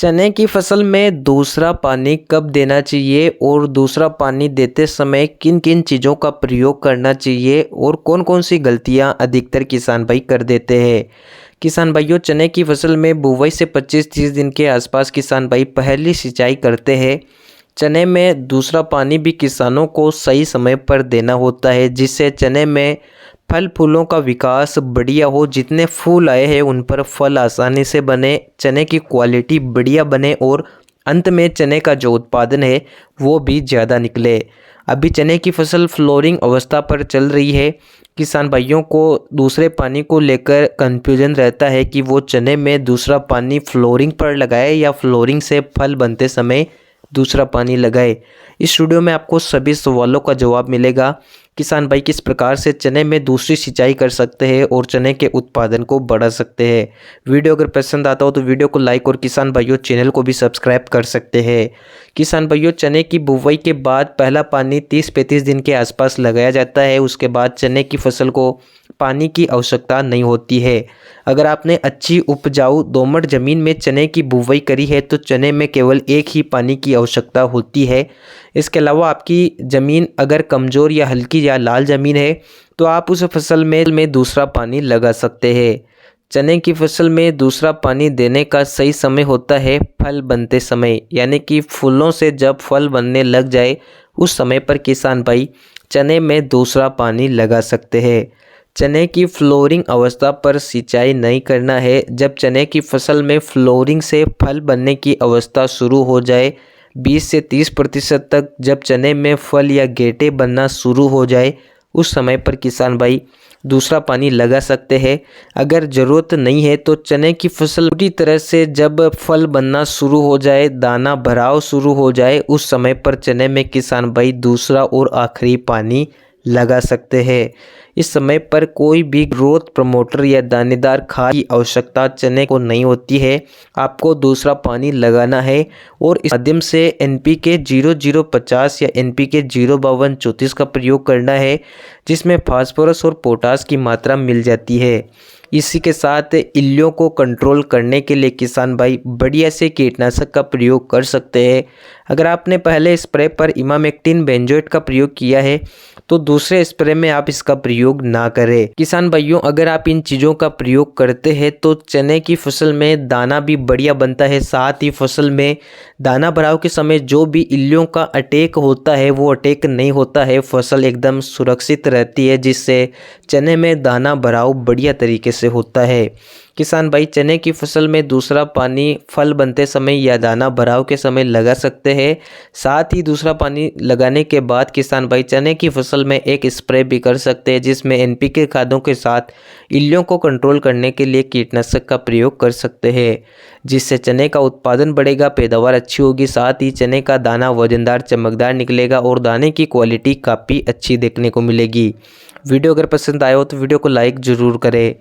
चने की फसल में दूसरा पानी कब देना चाहिए और दूसरा पानी देते समय किन किन चीज़ों का प्रयोग करना चाहिए और कौन कौन सी गलतियां अधिकतर किसान भाई कर देते हैं। किसान भाइयों, चने की फसल में बुवाई से 25-30 दिन के आसपास किसान भाई पहली सिंचाई करते हैं। चने में दूसरा पानी भी किसानों को सही समय पर देना होता है, जिससे चने में फल फूलों का विकास बढ़िया हो। जितने फूल आए हैं उन पर फल आसानी से बने, चने की क्वालिटी बढ़िया बने और अंत में चने का जो उत्पादन है वो भी ज़्यादा निकले। अभी चने की फसल फ्लोरिंग अवस्था पर चल रही है। किसान भाइयों को दूसरे पानी को लेकर कन्फ्यूजन रहता है कि वो चने में दूसरा पानी फ्लोरिंग पर लगाए या फ्लोरिंग से फल बनते समय दूसरा पानी लगाए। इस वीडियो में आपको सभी सवालों का जवाब मिलेगा। किसान भाई किस प्रकार से चने में दूसरी सिंचाई कर सकते हैं और चने के उत्पादन को बढ़ा सकते हैं। वीडियो अगर पसंद आता हो तो वीडियो को लाइक और किसान भाइयों चैनल को भी सब्सक्राइब कर सकते हैं। किसान भाइयों, चने की बुवाई के बाद पहला पानी 30-35 दिन के आसपास लगाया जाता है। उसके बाद चने की फसल को पानी की आवश्यकता नहीं होती है। अगर आपने अच्छी उपजाऊ दोमट जमीन में चने की बुवाई करी है तो चने में केवल एक ही पानी की आवश्यकता होती है। इसके अलावा आपकी ज़मीन अगर कमज़ोर या हल्की या लाल ज़मीन है तो आप उस फसल में दूसरा पानी लगा सकते हैं। चने की फसल में दूसरा पानी देने का सही समय होता है फल बनते समय, यानी कि फूलों से जब फल बनने लग जाए उस समय पर किसान भाई चने में दूसरा पानी लगा सकते हैं। चने की फ्लोरिंग अवस्था पर सिंचाई नहीं करना है। जब चने की फसल में फ्लोरिंग से फल बनने की अवस्था शुरू हो जाए, 20 से 30% तक जब चने में फल या गेटे बनना शुरू हो जाए, उस समय पर किसान भाई दूसरा पानी लगा सकते हैं। अगर ज़रूरत नहीं है तो चने की फसल पूरी तरह से जब फल बनना शुरू हो जाए, दाना भराव शुरू हो जाए, उस समय पर चने में किसान भाई दूसरा और आखिरी पानी लगा सकते हैं। इस समय पर कोई भी ग्रोथ प्रमोटर या दानेदार खाद की आवश्यकता चने को नहीं होती है। आपको दूसरा पानी लगाना है और इस माध्यम से NPK 0050 या NPK 05234 का प्रयोग करना है, जिसमें फास्फोरस और पोटास की मात्रा मिल जाती है। इसी के साथ इल्लियों को कंट्रोल करने के लिए किसान भाई बढ़िया से कीटनाशक का प्रयोग कर सकते हैं। अगर आपने पहले स्प्रे पर इमामेक्टिन बेंजोएट का प्रयोग किया है तो दूसरे स्प्रे में आप इसका प्रयोग ना करें। किसान भाइयों, अगर आप इन चीज़ों का प्रयोग करते हैं तो चने की फसल में दाना भी बढ़िया बनता है। साथ ही फसल में दाना भराव के समय जो भी इल्लियों का अटैक होता है वो अटैक नहीं होता है। फसल एकदम सुरक्षित रहती है, जिससे चने में दाना भराव बढ़िया तरीके से होता है। किसान भाई चने की फसल में दूसरा पानी फल बनते समय या दाना भराव के समय लगा सकते हैं। साथ ही दूसरा पानी लगाने के बाद किसान भाई चने की फसल में एक स्प्रे भी कर सकते हैं, जिसमें NPK खादों के साथ इल्लियों को कंट्रोल करने के लिए कीटनाशक का प्रयोग कर सकते हैं, जिससे चने का उत्पादन बढ़ेगा, पैदावार अच्छी होगी। साथ ही चने का दाना वजनदार चमकदार निकलेगा और दाने की क्वालिटी काफ़ी अच्छी देखने को मिलेगी। वीडियो अगर पसंद आया हो तो वीडियो को लाइक ज़रूर करें।